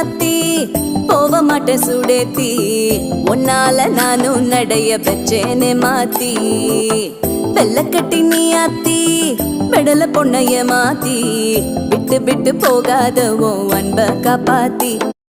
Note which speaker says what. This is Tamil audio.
Speaker 1: சாத்தி போக மாட்டேன் சுடேத்தி உன்னால நானும் நடைய வச்சேனே மாத்தி வெள்ள கட்டி நீ ஆத்தி பெடல பொண்ணைய மாத்தி விட்டு விட்டு போகாத உன் அன்ப காப்பாத்தி